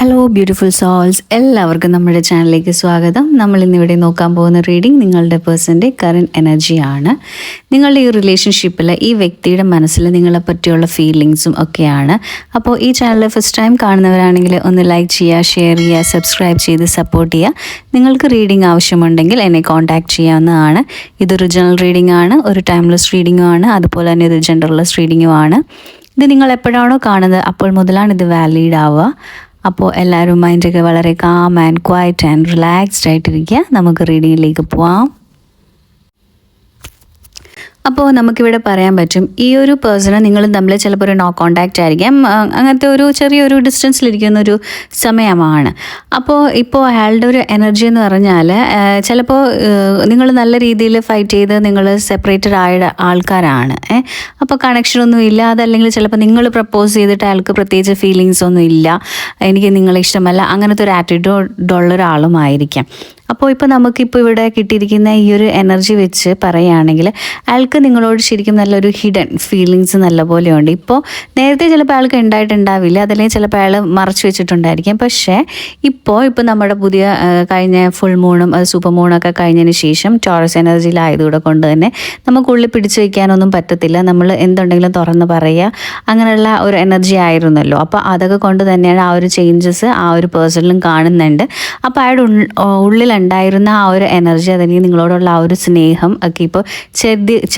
Hello beautiful souls, എല്ലാവർക്കും നമ്മുടെ ചാനലിലേക്ക് സ്വാഗതം. നമ്മൾ ഇന്നിവിടെ നോക്കാൻ പോകുന്ന റീഡിംഗ് നിങ്ങളുടെ പേഴ്സൻ്റെ കറൻറ്റ് എനർജിയാണ്. നിങ്ങളുടെ ഈ റിലേഷൻഷിപ്പിൽ ഈ വ്യക്തിയുടെ മനസ്സിൽ നിങ്ങളെ പറ്റിയുള്ള ഫീലിങ്സും ഒക്കെയാണ്. അപ്പോൾ ഈ ചാനൽ ഫസ്റ്റ് ടൈം കാണുന്നവരാണെങ്കിൽ ഒന്ന് ലൈക്ക് ചെയ്യുക, ഷെയർ ചെയ്യുക, സബ്സ്ക്രൈബ് ചെയ്ത് സപ്പോർട്ട് ചെയ്യുക. നിങ്ങൾക്ക് റീഡിംഗ് ആവശ്യമുണ്ടെങ്കിൽ എന്നെ കോൺടാക്റ്റ് ചെയ്യാവുന്നതാണ്. ഇതൊരു ജനറൽ റീഡിംഗ് ആണ്, ഒരു ടൈംലെസ് റീഡിംഗും ആണ്, അതുപോലെ തന്നെ ഇത് ജെൻഡർലെസ് റീഡിംഗും ആണ്. ഇത് നിങ്ങൾ എപ്പോഴാണോ കാണുന്നത് അപ്പോൾ മുതലാണ് ഇത് വാലിഡ് ആവുക. അപ്പോൾ എല്ലാവരും മൈൻഡൊക്കെ വളരെ calm and quiet and relaxed ആയിട്ടിരിക്കുക. നമുക്ക് റീഡിങ്ങിലേക്ക് പോവാം. അപ്പോൾ നമുക്കിവിടെ പറയാൻ പറ്റും, ഈ ഒരു പേഴ്സണ് നിങ്ങളും തമ്മിൽ ചിലപ്പോൾ ഒരു നോ കോണ്ടാക്റ്റ് ആയിരിക്കാം, അങ്ങനത്തെ ഒരു ചെറിയൊരു ഡിസ്റ്റൻസിലിരിക്കുന്ന ഒരു സമയമാണ്. ഇപ്പോൾ അയാളുടെ ഒരു എനർജി എന്ന് പറഞ്ഞാൽ ചിലപ്പോൾ നിങ്ങൾ നല്ല രീതിയിൽ ഫൈറ്റ് ചെയ്ത് നിങ്ങൾ സെപ്പറേറ്റഡ് ആയ ആൾക്കാരാണ്. അപ്പോൾ കണക്ഷനൊന്നും ഇല്ല. അതല്ലെങ്കിൽ ചിലപ്പോൾ നിങ്ങൾ പ്രപ്പോസ് ചെയ്തിട്ട് അയാൾക്ക് പ്രത്യേകിച്ച് ഫീലിങ്സ് ഒന്നും ഇല്ല, എനിക്ക് നിങ്ങളെ ഇഷ്ടമല്ല, അങ്ങനത്തെ ഒരു ആറ്റിറ്റ്യൂഡുള്ള ഒരാളുമായിരിക്കാം. അപ്പോൾ നമുക്കിപ്പോൾ ഇവിടെ കിട്ടിയിരിക്കുന്ന ഈ ഒരു എനർജി വെച്ച് പറയുകയാണെങ്കിൽ അയാൾക്ക് നിങ്ങളോട് ശരിക്കും നല്ലൊരു ഹിഡൻ ഫീലിങ്സ് നല്ല പോലെയുണ്ട്. ഇപ്പോൾ നേരത്തെ ചിലപ്പോൾ അയാൾക്ക് ഉണ്ടായിട്ടുണ്ടാവില്ല, അതല്ലെങ്കിൽ ചിലപ്പോൾ അയാൾ മറച്ചു വെച്ചിട്ടുണ്ടായിരിക്കും. പക്ഷേ ഇപ്പോൾ നമ്മുടെ പുതിയ കഴിഞ്ഞ ഫുൾ മൂണും സൂപ്പർ മൂണൊക്കെ കഴിഞ്ഞതിന് ശേഷം ടോറസ് എനർജിയിലായതുകൂടെ കൊണ്ട് തന്നെ നമുക്കുള്ളിൽ പിടിച്ചു വയ്ക്കാനൊന്നും പറ്റത്തില്ല. നമ്മൾ എന്തുണ്ടെങ്കിലും തുറന്ന് പറയുക, അങ്ങനെയുള്ള ഒരു എനർജി ആയിരുന്നല്ലോ. അപ്പോൾ അതൊക്കെ കൊണ്ട് തന്നെയാണ് ആ ഒരു ചേഞ്ചസ് ആ ഒരു പേഴ്സണിലും കാണുന്നുണ്ട്. അപ്പോൾ അയാളുടെ ഉള്ളിലുണ്ടായിരുന്ന ആ ഒരു എനർജി, അല്ലെങ്കിൽ നിങ്ങളോടുള്ള ആ ഒരു സ്നേഹം ഒക്കെ ഇപ്പോൾ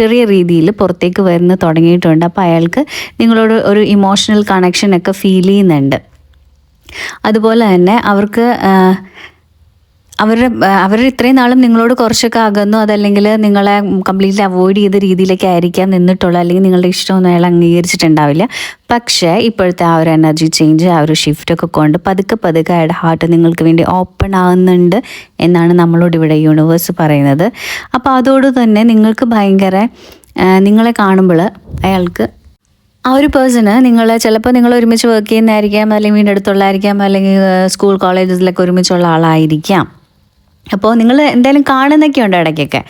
ചെറിയ രീതിയിൽ പുറത്തേക്ക് വരുന്ന തുടങ്ങിയിട്ടുണ്ട്. അപ്പോൾ അയാൾക്ക് നിങ്ങളോട് ഒരു ഇമോഷണൽ കണക്ഷൻ ഒക്കെ ഫീൽ ചെയ്യുന്നുണ്ട്. അതുപോലെ തന്നെ അവർ ഇത്രയും നാളും നിങ്ങളോട് കുറച്ചൊക്കെ അകന്നു, അതല്ലെങ്കിൽ നിങ്ങളെ കംപ്ലീറ്റ്ലി അവോയ്ഡ് ചെയ്ത രീതിയിലൊക്കെ ആയിരിക്കാം നിന്നിട്ടുള്ളൂ, അല്ലെങ്കിൽ നിങ്ങളുടെ ഇഷ്ടമൊന്നും അയാൾ അംഗീകരിച്ചിട്ടുണ്ടാവില്ല. പക്ഷേ ഇപ്പോഴത്തെ ആ ഒരു എനർജി ചേഞ്ച്, ആ ഒരു ഷിഫ്റ്റൊക്കെ കൊണ്ട് പതുക്കെ അയാളുടെ ഹാർട്ട് നിങ്ങൾക്ക് വേണ്ടി ഓപ്പൺ ആകുന്നുണ്ട് എന്നാണ് നമ്മളോട് ഇവിടെ യൂണിവേഴ്സ് പറയുന്നത്. അപ്പോൾ അതോട് തന്നെ നിങ്ങൾക്ക് ഭയങ്കര നിങ്ങളെ കാണുമ്പോൾ അയാൾക്ക് ആ ഒരു പേഴ്സണ് ചിലപ്പോൾ നിങ്ങൾ ഒരുമിച്ച് വർക്ക് ചെയ്യുന്നതായിരിക്കാം, അല്ലെങ്കിൽ വീടിൻ്റെ അടുത്തുള്ളതായിരിക്കാം, അല്ലെങ്കിൽ സ്കൂൾ കോളേജസിലൊക്കെ ഒരുമിച്ചുള്ള ആളായിരിക്കാം. അപ്പോൾ നിങ്ങൾ എന്തായാലും കാണുന്നൊക്കെ ഉണ്ട് ഇടയ്ക്കൊക്കെ.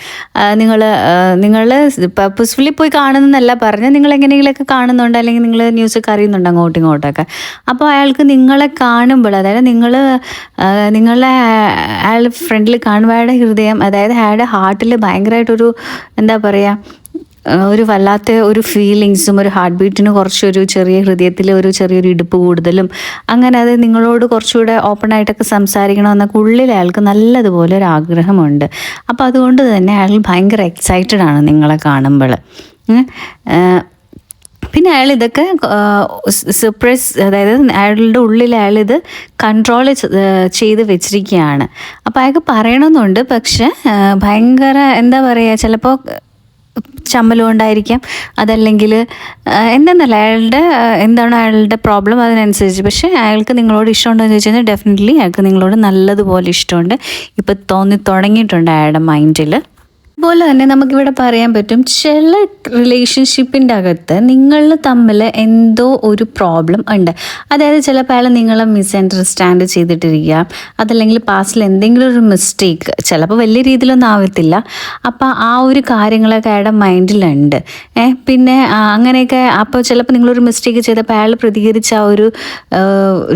നിങ്ങൾ പർപ്പസ്ഫുള്ളി പോയി കാണുന്നതെന്നല്ല പറഞ്ഞ്, നിങ്ങൾ എങ്ങനെയെങ്കിലുമൊക്കെ കാണുന്നുണ്ട്, അല്ലെങ്കിൽ നിങ്ങൾ ന്യൂസൊക്കെ അറിയുന്നുണ്ട് അങ്ങോട്ടും ഇങ്ങോട്ടൊക്കെ. അപ്പോൾ അയാൾക്ക് നിങ്ങളെ കാണുമ്പോൾ, അതായത് നിങ്ങളെ അയാൾ ഫ്രണ്ടിൽ കാണുമ്പോൾ അയാളുടെ ഹൃദയം, അതായത് അയാളുടെ ഹാർട്ടിൽ ഭയങ്കരമായിട്ടൊരു എന്താ പറയുക, ഒരു വല്ലാത്ത ഒരു ഫീലിങ്സും, ഒരു ഹാർട്ട് ബീറ്റിന് കുറച്ചൊരു ചെറിയ ഹൃദയത്തിൽ ഒരു ചെറിയൊരു ഇടുപ്പ് കൂടുതലും, അങ്ങനെ അത് നിങ്ങളോട് കുറച്ചുകൂടെ ഓപ്പൺ ആയിട്ടൊക്കെ സംസാരിക്കണമെന്നൊക്കെ ഉള്ളിൽ അയാൾക്ക് നല്ലതുപോലെ ഒരു ആഗ്രഹമുണ്ട്. അപ്പോൾ അതുകൊണ്ട് തന്നെ അയാൾ ഭയങ്കര എക്സൈറ്റഡ് ആണ് നിങ്ങളെ കാണുമ്പോൾ. പിന്നെ അയാൾ ഇതൊക്കെ സപ്രസ്, അതായത് അയാളുടെ ഉള്ളിൽ അയാളിത് കൺട്രോൾ ചെയ്ത് വെച്ചിരിക്കുകയാണ്. അപ്പോൾ അയാൾക്ക് പറയണമെന്നുണ്ട്, പക്ഷെ ഭയങ്കര എന്താ പറയുക, ചിലപ്പോൾ ചമ്മലും ഉണ്ടായിരിക്കാം, അതല്ലെങ്കിൽ എന്താണെന്നല്ല എന്താണ് അയാളുടെ പ്രോബ്ലം അതിനനുസരിച്ച്. പക്ഷേ അയാൾക്ക് നിങ്ങളോട് ഇഷ്ടമുണ്ടോ എന്ന് ചോദിച്ചു കഴിഞ്ഞാൽ ഡെഫിനറ്റ്ലി അയാൾക്ക് നിങ്ങളോട് നല്ലതുപോലെ ഇഷ്ടമുണ്ട്. ഇപ്പോൾ തോന്നി തുടങ്ങിയിട്ടുണ്ട് അയാളുടെ മൈൻഡിൽ. അതുപോലെ തന്നെ നമുക്കിവിടെ പറയാൻ പറ്റും, ചില റിലേഷൻഷിപ്പിൻ്റെ അകത്ത് നിങ്ങൾ തമ്മിൽ എന്തോ ഒരു പ്രോബ്ലം ഉണ്ട്. അതായത് ചിലപ്പോൾ അയാൾ നിങ്ങളെ മിസ്അണ്ടർസ്റ്റാൻഡ് ചെയ്തിട്ടിരിക്കുക, അതല്ലെങ്കിൽ പാസ്റ്റിൽ എന്തെങ്കിലും ഒരു മിസ്റ്റേക്ക്, ചിലപ്പോൾ വലിയ രീതിയിലൊന്നും ആവത്തില്ല. അപ്പോൾ ആ ഒരു കാര്യങ്ങളൊക്കെ അയാളുടെ മൈൻഡിലുണ്ട്. പിന്നെ അങ്ങനെയൊക്കെ അപ്പോൾ ചിലപ്പോൾ നിങ്ങളൊരു മിസ്റ്റേക്ക് ചെയ്തപ്പോൾ അയാൾ പ്രതികരിച്ച ആ ഒരു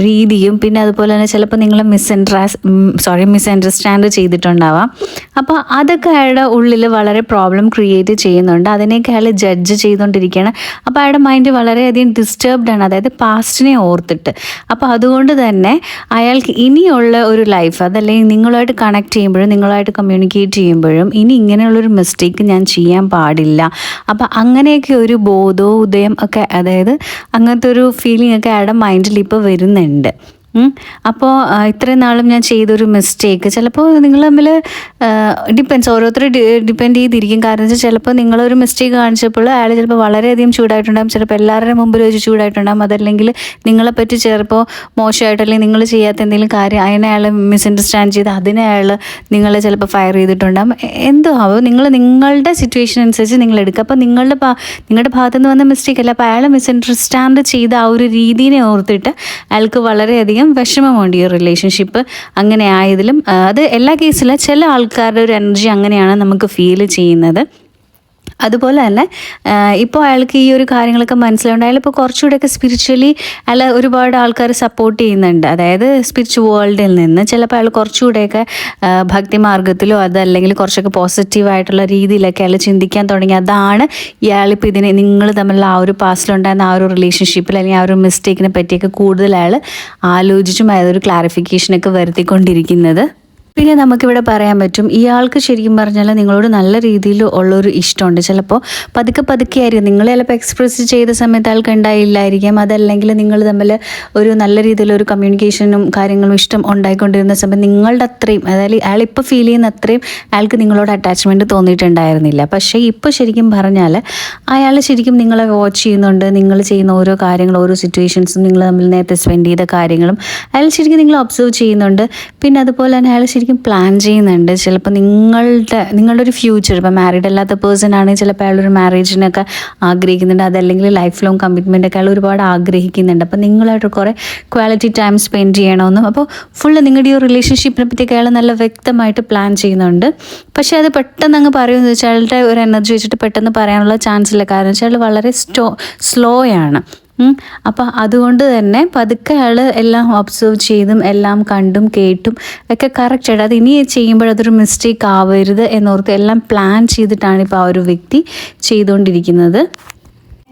രീതിയും, പിന്നെ അതുപോലെ തന്നെ ചിലപ്പോൾ നിങ്ങൾ മിസ്അണ്ടർസ്റ്റാൻഡ് ചെയ്തിട്ടുണ്ടാവാം. അപ്പോൾ അതൊക്കെ അയാളുടെ ഉള്ളിൽ വളരെ പ്രോബ്ലം ക്രിയേറ്റ് ചെയ്യുന്നുണ്ട്. അതിനെയൊക്കെ അയാൾ ജഡ്ജ് ചെയ്തുകൊണ്ടിരിക്കുകയാണ്. അപ്പോൾ അയാളുടെ മൈൻഡ് വളരെയധികം ഡിസ്റ്റർബ്ഡ് ആണ്, അതായത് പാസ്റ്റിനെ ഓർത്തിട്ട്. അപ്പോൾ അതുകൊണ്ട് തന്നെ അയാൾക്ക് ഇനിയുള്ള ഒരു ലൈഫ്, അതല്ലെങ്കിൽ നിങ്ങളുമായിട്ട് കണക്ട് ചെയ്യുമ്പോഴും നിങ്ങളുമായിട്ട് കമ്മ്യൂണിക്കേറ്റ് ചെയ്യുമ്പോഴും ഇനി ഇങ്ങനെയുള്ളൊരു മിസ്റ്റേക്ക് ഞാൻ ചെയ്യാൻ പാടില്ല. അപ്പോൾ അങ്ങനെയൊക്കെ ഒരു ബോധോദയം ഒക്കെ, അതായത് അങ്ങനത്തെ ഒരു ഫീലിംഗ് ഒക്കെ അയാളുടെ മൈൻഡിൽ ഇപ്പോൾ വരുന്നുണ്ട്. അപ്പോൾ ഇത്രയും നാളും ഞാൻ ചെയ്തൊരു മിസ്റ്റേക്ക്, ചിലപ്പോൾ നിങ്ങൾ തമ്മിൽ ഡിപ്പെൻസ്, ഓരോരുത്തർ ഡിപ്പെൻഡ് ചെയ്തിരിക്കും. കാരണം വെച്ചാൽ ചിലപ്പോൾ നിങ്ങളൊരു മിസ്റ്റേക്ക് കാണിച്ചപ്പോൾ അയാൾ ചിലപ്പോൾ വളരെയധികം ചൂടായിട്ടുണ്ടാകും, ചിലപ്പോൾ എല്ലാവരുടെ മുമ്പിൽ വെച്ച് ചൂടായിട്ടുണ്ടാകും, അതല്ലെങ്കിൽ നിങ്ങളെപ്പറ്റി ചിലപ്പോൾ മോശമായിട്ട്, അല്ലെങ്കിൽ നിങ്ങൾ ചെയ്യാത്ത എന്തെങ്കിലും കാര്യം അതിനെ അയാൾ മിസ്അണ്ടർസ്റ്റാൻഡ് ചെയ്ത് അതിനെ അയാൾ നിങ്ങളെ ചിലപ്പോൾ ഫയർ ചെയ്തിട്ടുണ്ടാകും. എന്തോ ആവും, നിങ്ങളുടെ സിറ്റുവേഷൻ അനുസരിച്ച് നിങ്ങൾ എടുക്കുക. അപ്പോൾ നിങ്ങളുടെ ഭാഗത്തു നിന്ന് വന്ന മിസ്റ്റേക്ക് അല്ല, അപ്പോൾ അയാൾ മിസ്അണ്ടർസ്റ്റാൻഡ് ചെയ്ത ആ ഒരു രീതിയെ ഓർത്തിട്ട് അയാൾക്ക് വളരെയധികം വിഷമമുണ്ട് ഈ റിലേഷൻഷിപ്പ് അങ്ങനെ ആയതിലും. അത് എല്ലാ കേസിലും ചില ആൾക്കാരുടെ ഒരു എനർജി അങ്ങനെയാണ് നമുക്ക് ഫീൽ ചെയ്യുന്നത്. അതുപോലെ തന്നെ ഇപ്പോൾ അയാൾക്ക് ഈ ഒരു കാര്യങ്ങളൊക്കെ മനസ്സിലാവുണ്ട്. അയാളിപ്പോൾ കുറച്ചുകൂടെയൊക്കെ സ്പിരിച്വലി അയാൾ ഒരുപാട് ആൾക്കാർ സപ്പോർട്ട് ചെയ്യുന്നുണ്ട്. അതായത് സ്പിരിച്വൽ വേൾഡിൽ നിന്ന് ചിലപ്പോൾ അയാൾ കുറച്ചുകൂടെയൊക്കെ ഭക്തി മാർഗത്തിലോ അതല്ലെങ്കിൽ കുറച്ചൊക്കെ പോസിറ്റീവായിട്ടുള്ള രീതിയിലൊക്കെ അയാൾ ചിന്തിക്കാൻ തുടങ്ങി. അതാണ് ഇയാളിപ്പോൾ ഇതിനെ നിങ്ങൾ തമ്മിലുള്ള ആ ഒരു പാസ്റ്റിലുണ്ടായിരുന്ന ആ ഒരു റിലേഷൻഷിപ്പിൽ അല്ലെങ്കിൽ ആ ഒരു മിസ്റ്റേക്കിനെ പറ്റിയൊക്കെ കൂടുതൽ അയാൾ ആലോചിച്ചും അതൊരു ക്ലാരിഫിക്കേഷനൊക്കെ വരുത്തിക്കൊണ്ടിരിക്കുന്നത്. പിന്നെ നമുക്കിവിടെ പറയാൻ പറ്റും, ഇയാൾക്ക് ശരിക്കും പറഞ്ഞാൽ നിങ്ങളോട് നല്ല രീതിയിൽ ഉള്ളൊരു ഇഷ്ടമുണ്ട്. ചിലപ്പോൾ പതുക്കെ ആയിരിക്കും നിങ്ങൾ ചിലപ്പോൾ എക്സ്പ്രസ് ചെയ്ത സമയത്ത് ആൾക്ക് ഉണ്ടായില്ലായിരിക്കാം. അതല്ലെങ്കിൽ നിങ്ങൾ തമ്മിൽ ഒരു നല്ല രീതിയിലൊരു കമ്മ്യൂണിക്കേഷനും കാര്യങ്ങളും ഇഷ്ടം ഉണ്ടായിക്കൊണ്ടിരുന്ന സമയത്ത് നിങ്ങളുടെ അത്രയും, അതായത് അയാളിപ്പോൾ ഫീൽ ചെയ്യുന്ന അത്രയും അയാൾക്ക് നിങ്ങളോട് അറ്റാച്ച്മെൻറ്റ് തോന്നിയിട്ടുണ്ടായിരുന്നില്ല. പക്ഷേ ഇപ്പോൾ ശരിക്കും പറഞ്ഞാൽ അയാൾ ശരിക്കും നിങ്ങളെ വാച്ച് ചെയ്യുന്നുണ്ട്. നിങ്ങൾ ചെയ്യുന്ന ഓരോ കാര്യങ്ങളും ഓരോ സിറ്റുവേഷൻസും നിങ്ങൾ തമ്മിൽ നേരത്തെ സ്പെൻഡ് ചെയ്ത കാര്യങ്ങളും അയാൾ ശരിക്കും നിങ്ങൾ ഒബ്സർവ് ചെയ്യുന്നുണ്ട്. പിന്നെ അതുപോലെ തന്നെ അയാൾ ശരിക്കും പ്ലാൻ ചെയ്യുന്നുണ്ട്. ചിലപ്പോൾ നിങ്ങളുടെ ഒരു ഫ്യൂച്ചർ, ഇപ്പോൾ മാരീഡ് അല്ലാത്ത പേഴ്സൺ ആണെങ്കിൽ ചിലപ്പോൾ അയാളൊരു മാരേജിനൊക്കെ ആഗ്രഹിക്കുന്നുണ്ട്. അതല്ലെങ്കിൽ ലൈഫ് ലോങ് കമ്മിറ്റ്മെൻ്റ് ഒക്കെ അയാൾ ഒരുപാട് ആഗ്രഹിക്കുന്നുണ്ട്. അപ്പോൾ നിങ്ങളായിട്ട് കുറേ ക്വാളിറ്റി ടൈം സ്പെൻഡ് ചെയ്യണമെന്നും അപ്പോൾ ഫുള്ള് നിങ്ങളുടെ ഈ ഒരു റിലേഷൻഷിപ്പിനെ പറ്റിയൊക്കെ അയാൾ നല്ല വ്യക്തമായിട്ട് പ്ലാൻ ചെയ്യുന്നുണ്ട്. പക്ഷേ അത് പെട്ടെന്ന് അങ്ങ് പറയുമെന്ന് വെച്ചാൽ അയാളുടെ ഒരു എനർജി വെച്ചിട്ട് പെട്ടെന്ന് പറയാനുള്ള ചാൻസ് ഇല്ല. കാരണം വെച്ചാൽ അയാൾ വളരെ സ്ലോ ആണ്. അപ്പോൾ അതുകൊണ്ട് തന്നെ പതുക്കെ അയാൾ എല്ലാം ഒബ്സർവ് ചെയ്തും എല്ലാം കണ്ടും കേട്ടും ഒക്കെ കറക്റ്റായിട്ട് അത് ഇനി ചെയ്യുമ്പോൾ അതൊരു മിസ്റ്റേക്ക് ആവരുത് എന്നോർത്ത് എല്ലാം പ്ലാൻ ചെയ്തിട്ടാണ് ഇപ്പോൾ ആ ഒരു വ്യക്തി ചെയ്തുകൊണ്ടിരിക്കുന്നത്.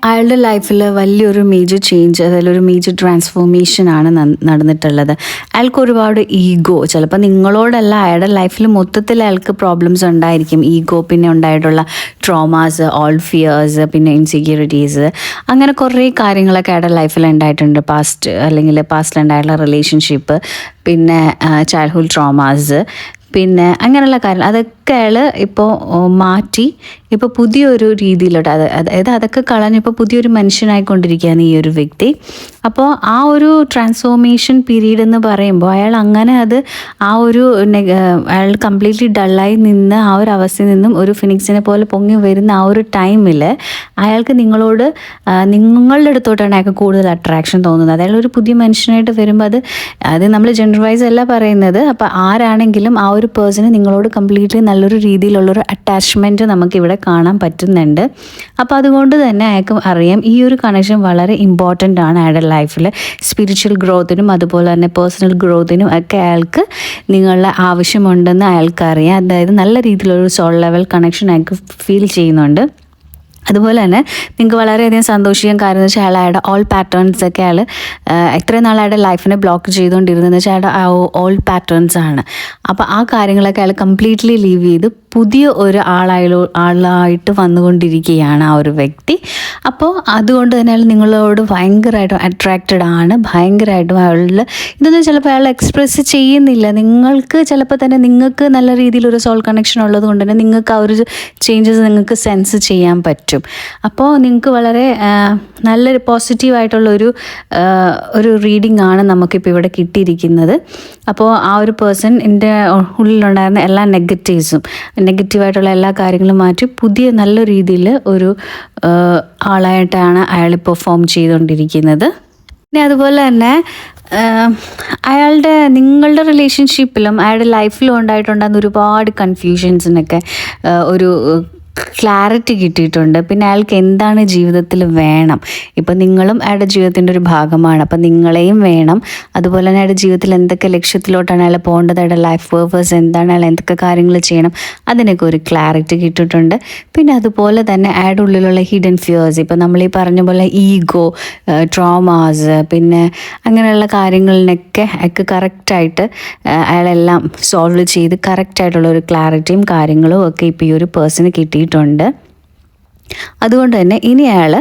അയാളുടെ ലൈഫിൽ വലിയൊരു മേജർ ചേഞ്ച്, അതായത് ഒരു മേജർ ട്രാൻസ്ഫോർമേഷനാണ് നടന്നിട്ടുള്ളത്. അയാൾക്ക് ഒരുപാട് ഈഗോ, ചിലപ്പോൾ നിങ്ങളോടല്ല അയാളുടെ ലൈഫിൽ മൊത്തത്തിൽ അയാൾക്ക് പ്രോബ്ലംസ് ഉണ്ടായിരിക്കും. ഈഗോ, പിന്നെ ഉണ്ടായിട്ടുള്ള ട്രോമാസ്, ഓൾ ഫിയേഴ്സ്, പിന്നെ ഇൻസെക്യൂരിറ്റീസ്, അങ്ങനെ കുറേ കാര്യങ്ങളൊക്കെ അയാളുടെ ലൈഫിൽ ഉണ്ടായിട്ടുണ്ട്. പാസ്റ്റിലുണ്ടായിട്ടുള്ള റിലേഷൻഷിപ്പ്, പിന്നെ ചൈൽഡ്ഹുഡ് ട്രോമാസ്, പിന്നെ അങ്ങനെയുള്ള കാര്യങ്ങൾ അതൊക്കെ അയാൾ ഇപ്പോൾ മാറ്റി ഇപ്പോൾ പുതിയൊരു രീതിയിലോട്ട് അതായത് അതൊക്കെ കളഞ്ഞിപ്പോൾ പുതിയൊരു മനുഷ്യനായിക്കൊണ്ടിരിക്കുകയാണ് ഈ ഒരു വ്യക്തി. അപ്പോൾ ആ ഒരു ട്രാൻസ്ഫോർമേഷൻ പീരീഡ് എന്ന് പറയുമ്പോൾ അയാൾ അങ്ങനെ അയാൾ കംപ്ലീറ്റ്ലി ഡള്ളായി നിന്ന് ആ ഒരു അവസ്ഥയിൽ നിന്നും ഒരു ഫിനിക്സിനെ പോലെ പൊങ്ങി വരുന്ന ആ ഒരു ടൈമിൽ അയാൾക്ക് നിങ്ങളുടെ അടുത്തോട്ടാണ് അയാൾക്ക് കൂടുതൽ അട്രാക്ഷൻ തോന്നുന്നത്. അതായത് ഒരു പുതിയ മനുഷ്യനായിട്ട് വരുമ്പോൾ അത് നമ്മൾ ജെൻഡർ വൈസ് അല്ല പറയുന്നത്. അപ്പോൾ ആരാണെങ്കിലും ആ ഒരു പേഴ്സണ് നിങ്ങളോട് കംപ്ലീറ്റ്ലി നല്ലൊരു രീതിയിലുള്ളൊരു അറ്റാച്ച്മെൻറ്റ് നമുക്കിവിടെ കാണാൻ പറ്റുന്നുണ്ട്. അപ്പോൾ അതുകൊണ്ട് തന്നെ അയാൾക്ക് അറിയാം ഈ ഒരു കണക്ഷൻ വളരെ ഇമ്പോർട്ടൻ്റ് ആണ് അയാളുടെ ലൈഫിൽ. സ്പിരിച്വൽ ഗ്രോത്തിനും അതുപോലെ തന്നെ പേഴ്സണൽ ഗ്രോത്തിനും ഒക്കെ അയാൾക്ക് നിങ്ങളുടെ ആവശ്യമുണ്ടെന്ന് അയാൾക്കറിയാം. അതായത് നല്ല രീതിയിലൊരു സോൾ ലെവൽ കണക്ഷൻ അയാൾക്ക് ഫീൽ ചെയ്യുന്നുണ്ട്. അതുപോലെ തന്നെ നിങ്ങൾക്ക് വളരെയധികം സന്തോഷിക്കാൻ കാര്യം എന്ന് വെച്ചാൽ അയാളുടെ ഓൾ പാറ്റേൺസ് ഒക്കെ അയാൾ എത്രയും നാൾ അയാളുടെ ലൈഫിനെ ബ്ലോക്ക് ചെയ്തുകൊണ്ടിരുന്നതെന്ന് വെച്ചാൽ അയാളുടെ ഓൾ പാറ്റേൺസ് ആണ്. അപ്പോൾ ആ കാര്യങ്ങളൊക്കെ അയാൾ കംപ്ലീറ്റ്ലി ലീവ് ചെയ്ത് പുതിയ ഒരു ആളായിട്ട് വന്നുകൊണ്ടിരിക്കുകയാണ് ആ ഒരു വ്യക്തി. അപ്പോൾ അതുകൊണ്ട് തന്നെ അയാൾ നിങ്ങളോട് ഭയങ്കരമായിട്ടും അട്രാക്റ്റഡ് ആണ്. ഭയങ്കരമായിട്ടും അയാളിൽ ഇതൊന്നും ചിലപ്പോൾ അയാൾ എക്സ്പ്രസ് ചെയ്യുന്നില്ല. നിങ്ങൾക്ക് ചിലപ്പോൾ തന്നെ നിങ്ങൾക്ക് നല്ല രീതിയിലൊരു സോൾ കണക്ഷൻ ഉള്ളത് കൊണ്ട് തന്നെ നിങ്ങൾക്ക് ആ ഒരു ചേഞ്ചസ് നിങ്ങൾക്ക് സെൻസ് ചെയ്യാൻ പറ്റും. അപ്പോൾ നിങ്ങൾക്ക് വളരെ നല്ലൊരു പോസിറ്റീവായിട്ടുള്ളൊരു റീഡിംഗ് ആണ് നമുക്കിപ്പോൾ ഇവിടെ കിട്ടിയിരിക്കുന്നത്. അപ്പോൾ ആ ഒരു പേഴ്സൺ എൻ്റെ ഉള്ളിലുണ്ടായിരുന്ന എല്ലാ നെഗറ്റീവായിട്ടുള്ള എല്ലാ കാര്യങ്ങളും മാറ്റി പുതിയ നല്ല രീതിയിൽ ഒരു ആളായിട്ടാണ് അയാൾ പെർഫോം ചെയ്തുകൊണ്ടിരിക്കുന്നത്. പിന്നെ അതുപോലെ തന്നെ നിങ്ങളുടെ റിലേഷൻഷിപ്പിലും അയാളുടെ ലൈഫിലും ഉണ്ടായിട്ടുണ്ടാകുന്ന ഒരുപാട് കൺഫ്യൂഷൻസിനൊക്കെ ഒരു ക്ലാരിറ്റി കിട്ടിയിട്ടുണ്ട്. പിന്നെ അയാൾക്ക് എന്താണ് ജീവിതത്തിൽ വേണം. ഇപ്പം നിങ്ങളും അയാളുടെ ജീവിതത്തിൻ്റെ ഒരു ഭാഗമാണ്. അപ്പം നിങ്ങളെയും വേണം. അതുപോലെ തന്നെ അയാളുടെ ജീവിതത്തിൽ എന്തൊക്കെ ലക്ഷ്യത്തിലോട്ടാണ് അയാൾ പോകേണ്ടത്, അയാളുടെ ലൈഫ് പേർപ്പസ് എന്താണ്, അയാൾ എന്തൊക്കെ കാര്യങ്ങൾ ചെയ്യണം, അതിനൊക്കെ ഒരു ക്ലാരിറ്റി കിട്ടിയിട്ടുണ്ട്. പിന്നെ അതുപോലെ തന്നെ അയാളുടെ ഉള്ളിലുള്ള ഹിഡൻ ഫിയേഴ്സ്, ഇപ്പം നമ്മൾ ഈ പറഞ്ഞ പോലെ ഈഗോ, ട്രോമാസ്, പിന്നെ അങ്ങനെയുള്ള കാര്യങ്ങളിനൊക്കെ അയാൾക്ക് കറക്റ്റായിട്ട് അയാളെല്ലാം സോൾവ് ചെയ്ത് കറക്റ്റായിട്ടുള്ള ഒരു ക്ലാരിറ്റിയും കാര്യങ്ങളും ഒക്കെ ഇപ്പോൾ ഈ ഒരു പേഴ്സണ് കിട്ടിയിട്ടുണ്ട്. അതുകൊണ്ട് തന്നെ ഇനി അയാൾ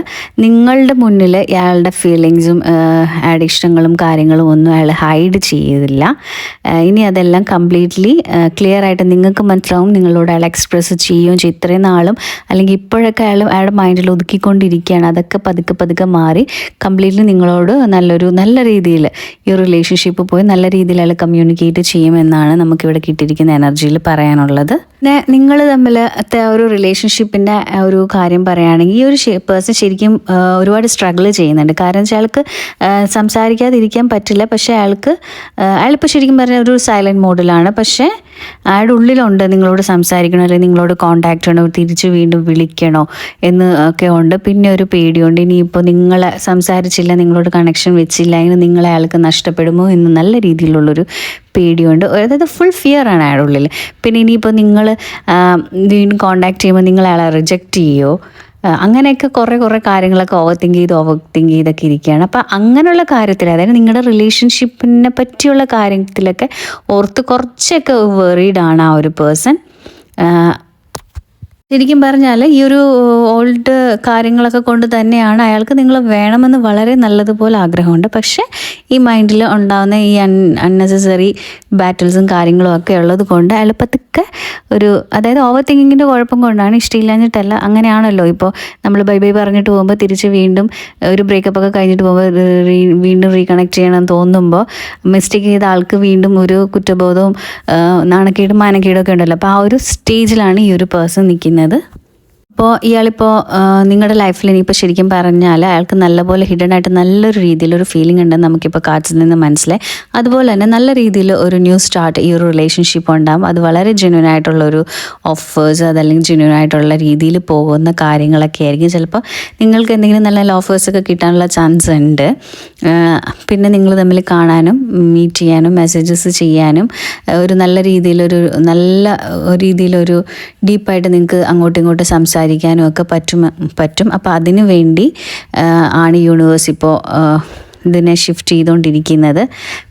നിങ്ങളുടെ മുന്നിൽ അയാളുടെ ഫീലിങ്സും അയാളുടെ ഇഷ്ടങ്ങളും കാര്യങ്ങളും ഒന്നും അയാൾ ഹൈഡ് ചെയ്തില്ല. ഇനി അതെല്ലാം കംപ്ലീറ്റ്ലി ക്ലിയർ ആയിട്ട് നിങ്ങൾക്ക് മനസ്സിലാവും. നിങ്ങളോട് അയാൾ എക്സ്പ്രസ് ചെയ്യുകയും ചെയ്യും. ഇത്രയും നാളും അല്ലെങ്കിൽ ഇപ്പോഴൊക്കെ അയാളുടെ മൈൻഡിൽ ഒതുക്കിക്കൊണ്ടിരിക്കുകയാണ്. അതൊക്കെ പതുക്കെ മാറി കംപ്ലീറ്റ്ലി നിങ്ങളോട് നല്ല രീതിയിൽ ഈ റിലേഷൻഷിപ്പ് പോയി നല്ല രീതിയിൽ അയാൾ കമ്മ്യൂണിക്കേറ്റ് ചെയ്യുമെന്നാണ് നമുക്കിവിടെ കിട്ടിയിരിക്കുന്ന എനർജിയിൽ പറയാനുള്ളത്. പിന്നെ നിങ്ങൾ തമ്മിലത്തെ ഒരു റിലേഷൻഷിപ്പിൻ്റെ ഒരു കാര്യം കാര്യം പറയുകയാണെങ്കിൽ ഈ ഒരു പേഴ്സൺ ശരിക്കും ഒരുപാട് സ്ട്രഗിൾ ചെയ്യുന്നുണ്ട്. കാരണം വെച്ചാൽ അയാൾക്ക് സംസാരിക്കാതിരിക്കാൻ പറ്റില്ല. പക്ഷേ അയാളിപ്പോൾ ശരിക്കും പറഞ്ഞാൽ ഒരു സൈലൻറ്റ് മോഡിലാണ്. പക്ഷേ അയാളുടെ ഉള്ളിലുണ്ട് നിങ്ങളോട് സംസാരിക്കണോ അല്ലെങ്കിൽ നിങ്ങളോട് കോൺടാക്റ്റ് ചെയ്യണോ, തിരിച്ച് വീണ്ടും വിളിക്കണോ എന്ന് ഒക്കെ ഉണ്ട്. പിന്നെ ഒരു പേടിയുണ്ട്, ഇനിയിപ്പോൾ നിങ്ങളെ സംസാരിച്ചില്ല, നിങ്ങളോട് കണക്ഷൻ വെച്ചില്ല എങ്കിൽ നിങ്ങളെ അയാൾക്ക് നഷ്ടപ്പെടുമോ എന്ന് നല്ല രീതിയിലുള്ളൊരു പേടിയുണ്ട്. അതായത് ഫുൾ ഫിയറാണ് അയാളുടെ ഉള്ളിൽ. പിന്നെ ഇനിയിപ്പോൾ നിങ്ങൾ വീണ്ടും കോൺടാക്റ്റ് ചെയ്യുമ്പോൾ നിങ്ങൾ അയാളെ റിജക്റ്റ് ചെയ്യുമോ, അങ്ങനെയൊക്കെ കുറേ കാര്യങ്ങളൊക്കെ ഓവർ തിങ്ക് ചെയ്തൊക്കെ ഇരിക്കുകയാണ്. അപ്പം അങ്ങനെയുള്ള കാര്യത്തിൽ, അതായത് നിങ്ങളുടെ റിലേഷൻഷിപ്പിനെ പറ്റിയുള്ള കാര്യത്തിലൊക്കെ ഓർത്ത് കുറച്ചൊക്കെ വെറീഡാണ് ആ ഒരു പേഴ്സൺ. ശരിക്കും പറഞ്ഞാൽ ഈ ഒരു ഓൾഡ് കാര്യങ്ങളൊക്കെ കൊണ്ട് തന്നെയാണ് അയാൾക്ക് നിങ്ങൾ വേണമെന്ന് വളരെ നല്ലതുപോലെ ആഗ്രഹമുണ്ട്. പക്ഷേ ഈ മൈൻഡിൽ ഉണ്ടാകുന്ന ഈ അൺനെസസറി ബാറ്റിൽസും കാര്യങ്ങളും ഒക്കെ ഉള്ളത് കൊണ്ട് അയാൾ പതുക്കെ അതായത് ഓവർ തിങ്കിങ്ങിൻ്റെ കുഴപ്പം കൊണ്ടാണ്, ഇഷ്ടമില്ലാഞ്ഞിട്ടല്ല. അങ്ങനെയാണല്ലോ ഇപ്പോൾ നമ്മൾ ബൈ പറഞ്ഞിട്ട് പോകുമ്പോൾ തിരിച്ച് വീണ്ടും ഒരു ബ്രേക്കപ്പ് ഒക്കെ കഴിഞ്ഞിട്ട് പോകുമ്പോൾ വീണ്ടും റീകണക്ട് ചെയ്യണം തോന്നുമ്പോൾ മിസ്റ്റേക്ക് ചെയ്ത ആൾക്ക് വീണ്ടും ഒരു കുറ്റബോധവും നാണക്കേടും മാനക്കേടും ഒക്കെ ഉണ്ടല്ലോ. അപ്പോൾ ആ ഒരു സ്റ്റേജിലാണ് ഈ ഒരു പേഴ്സൺ നിൽക്കുന്നത്. അപ്പോൾ ഇയാളിപ്പോൾ നിങ്ങളുടെ ലൈഫിൽ ഇനിയിപ്പോൾ ശരിക്കും പറഞ്ഞാൽ അയാൾക്ക് നല്ലപോലെ ഹിഡൻ ആയിട്ട് നല്ലൊരു രീതിയിലൊരു ഫീലിംഗ് ഉണ്ടെന്ന് നമുക്കിപ്പോൾ കാഴ്ചയിൽ നിന്ന് മനസ്സിലായി. അതുപോലെ തന്നെ നല്ല രീതിയിൽ ഒരു ന്യൂ സ്റ്റാർട്ട് ഈ ഒരു റിലേഷൻഷിപ്പ് ഉണ്ടാകും. അത് വളരെ ജെന്യൂൻ ആയിട്ടുള്ളൊരു ഓഫേഴ്സ്, അതല്ലെങ്കിൽ ജെന്യൂൻ ആയിട്ടുള്ള രീതിയിൽ പോകുന്ന കാര്യങ്ങളൊക്കെ ആയിരിക്കും. ചിലപ്പോൾ നിങ്ങൾക്ക് എന്തെങ്കിലും നല്ല ഓഫേഴ്സൊക്കെ കിട്ടാനുള്ള ചാൻസ് ഉണ്ട്. പിന്നെ നിങ്ങൾ തമ്മിൽ കാണാനും മീറ്റ് ചെയ്യാനും മെസ്സേജസ് ചെയ്യാനും നല്ല രീതിയിലൊരു ഡീപ്പായിട്ട് നിങ്ങൾക്ക് അങ്ങോട്ടും ഇങ്ങോട്ടും സംസാരിക്കാനും ഒക്കെ പറ്റും. അപ്പോൾ അതിനു വേണ്ടി ആണ് യൂണിവേഴ്സ് ഇപ്പോൾ ഇതിനെ ഷിഫ്റ്റ് ചെയ്തുകൊണ്ടിരിക്കുന്നത്.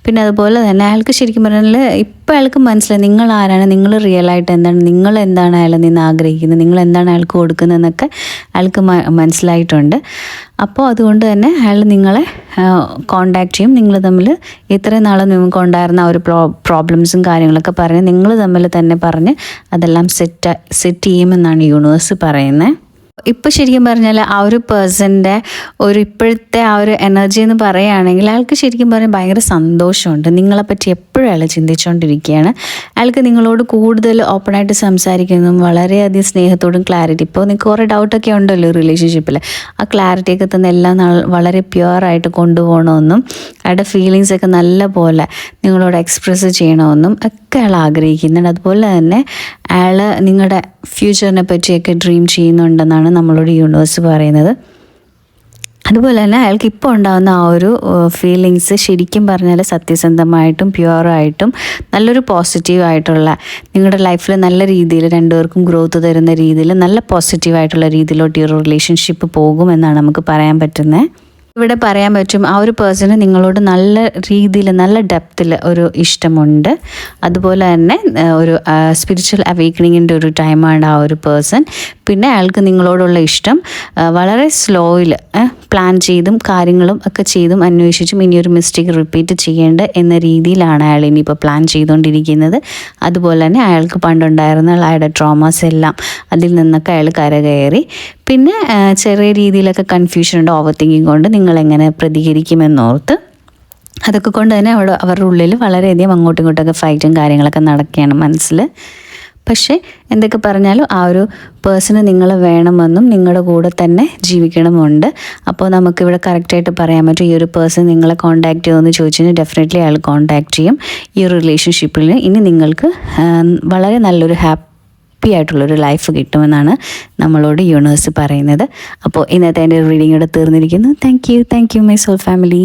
പിന്നെ അതുപോലെ തന്നെ അയാൾക്ക് ശരിക്കും പറഞ്ഞാൽ ഇപ്പോൾ അയാൾക്ക് മനസ്സിലായി നിങ്ങൾ ആരാണ്, നിങ്ങൾ റിയലായിട്ട് എന്താണ്, നിങ്ങൾ എന്താണ് അയാളിൽ നിന്ന് ആഗ്രഹിക്കുന്നത്, നിങ്ങൾ എന്താണ് അയാൾക്ക് കൊടുക്കുന്നതെന്നൊക്കെ അയാൾക്ക് മനസ്സിലായിട്ടുണ്ട്. അപ്പോൾ അതുകൊണ്ട് തന്നെ അയാൾ നിങ്ങളെ കോണ്ടാക്ട് ചെയ്യും. നിങ്ങൾ തമ്മിൽ ഇത്രയും നാളെ നിങ്ങൾക്ക് ഉണ്ടായിരുന്ന ഒരു പ്രോബ്ലംസും കാര്യങ്ങളൊക്കെ പറഞ്ഞ് നിങ്ങൾ തമ്മിൽ തന്നെ പറഞ്ഞ് അതെല്ലാം സെറ്റ് ചെയ്യുമെന്നാണ് യൂണിവേഴ്സ് പറയുന്നത്. ഇപ്പോൾ ശരിക്കും പറഞ്ഞാൽ ആ ഒരു പേഴ്സൻ്റെ ഇപ്പോഴത്തെ ആ ഒരു എനർജി എന്ന് പറയുകയാണെങ്കിൽ അയാൾക്ക് ശരിക്കും പറഞ്ഞാൽ ഭയങ്കര സന്തോഷമുണ്ട്. നിങ്ങളെപ്പറ്റി എപ്പോഴും അയാൾ ചിന്തിച്ചുകൊണ്ടിരിക്കുകയാണ്. അയാൾക്ക് നിങ്ങളോട് കൂടുതൽ ഓപ്പണായിട്ട് സംസാരിക്കുന്നതും വളരെയധികം സ്നേഹത്തോടും ക്ലാരിറ്റി, ഇപ്പോൾ നിങ്ങൾക്ക് കുറേ ഡൗട്ടൊക്കെ ഉണ്ടല്ലോ റിലേഷൻഷിപ്പിൽ, ആ ക്ലാരിറ്റിയൊക്കെ തന്നെ എല്ലാം വളരെ പ്യുവറായിട്ട് കൊണ്ടുപോകണമെന്നും അയാളുടെ ഫീലിങ്സൊക്കെ നല്ല പോലെ നിങ്ങളോട് എക്സ്പ്രസ് ചെയ്യണമെന്നും ഒക്കെ അയാൾ ആഗ്രഹിക്കുന്നുണ്ട്. അതുപോലെ തന്നെ അയാൾ നിങ്ങളുടെ ഫ്യൂച്ചറിനെ പറ്റിയൊക്കെ ഡ്രീം ചെയ്യുന്നുണ്ടെന്നാണ് നമ്മളോട് യൂണിവേഴ്സ് പറയുന്നത്. അതുപോലെ തന്നെ അയാൾക്ക് ഇപ്പോൾ ഉണ്ടാകുന്ന ആ ഒരു ഫീലിങ്സ് ശരിക്കും പറഞ്ഞാൽ സത്യസന്ധമായിട്ടും പ്യുവറായിട്ടും നല്ലൊരു പോസിറ്റീവായിട്ടുള്ള, നിങ്ങളുടെ ലൈഫിൽ നല്ല രീതിയിൽ രണ്ടുപേർക്കും ഗ്രോത്ത് തരുന്ന രീതിയിൽ നല്ല പോസിറ്റീവായിട്ടുള്ള രീതിയിലോട്ട് ഈ ഒരു റിലേഷൻഷിപ്പ് പോകുമെന്നാണ് നമുക്ക് പറയാൻ പറ്റുന്നത്. ഇവിടെ പറയാൻ പറ്റും ആ ഒരു പേഴ്സണ് നിങ്ങളോട് നല്ല രീതിയിൽ നല്ല ഡെപ്തിൽ ഒരു ഇഷ്ടമുണ്ട്. അതുപോലെ തന്നെ ഒരു സ്പിരിച്വൽ അവേക്കണിങ്ങിൻ്റെ ഒരു ടൈമാണ് ആ ഒരു പേഴ്സൺ. പിന്നെ അയാൾക്ക് നിങ്ങളോടുള്ള ഇഷ്ടം വളരെ സ്ലോയിൽ പ്ലാൻ ചെയ്തും കാര്യങ്ങളും ഒക്കെ ചെയ്തും അന്വേഷിച്ചും ഇനിയൊരു മിസ്റ്റേക്ക് റിപ്പീറ്റ് ചെയ്യേണ്ട എന്ന രീതിയിലാണ് അയാൾ ഇനിയിപ്പോൾ പ്ലാൻ ചെയ്തുകൊണ്ടിരിക്കുന്നത്. അതുപോലെ തന്നെ അയാൾക്ക് പണ്ടുണ്ടായിരുന്ന അയാളുടെ ട്രോമാസ് എല്ലാം അതിൽ നിന്നൊക്കെ അയാൾ കരകയറി. പിന്നെ ചെറിയ രീതിയിലൊക്കെ കൺഫ്യൂഷൻ ഉണ്ട് ഓവർ തിങ്കിങ് കൊണ്ട് നിങ്ങളെങ്ങനെ പ്രതികരിക്കുമെന്നോർത്ത്. അതൊക്കെ കൊണ്ട് തന്നെ അവരുടെ ഉള്ളിൽ വളരെയധികം അങ്ങോട്ടും ഇങ്ങോട്ടൊക്കെ ഫൈറ്റും കാര്യങ്ങളൊക്കെ നടക്കുകയാണ് മനസ്സിൽ. പക്ഷേ എന്തൊക്കെ പറഞ്ഞാലും ആ ഒരു പേഴ്സണ് നിങ്ങൾ വേണമെന്നും നിങ്ങളുടെ കൂടെ തന്നെ ജീവിക്കണമുണ്ട്. അപ്പോൾ നമുക്കിവിടെ കറക്റ്റായിട്ട് പറയാൻ പറ്റും ഈ ഒരു പേഴ്സൺ നിങ്ങളെ കോൺടാക്റ്റ് ചെയ്യുമെന്ന് ചോദിച്ചു കഴിഞ്ഞാൽ ഡെഫിനറ്റ്ലി അയാൾ കോൺടാക്റ്റ് ചെയ്യും. ഈ ഒരു റിലേഷൻഷിപ്പിൽ ഇനി നിങ്ങൾക്ക് വളരെ നല്ലൊരു ഹാപ്പി ആയിട്ടുള്ളൊരു ലൈഫ് കിട്ടുമെന്നാണ് നമ്മളോട് യൂണിവേഴ്സ് പറയുന്നത്. അപ്പോൾ ഇന്നത്തെ എൻ്റെ റീഡിംഗ് ഇവിടെ തീർന്നിരിക്കുന്നു. Thank you my soul family.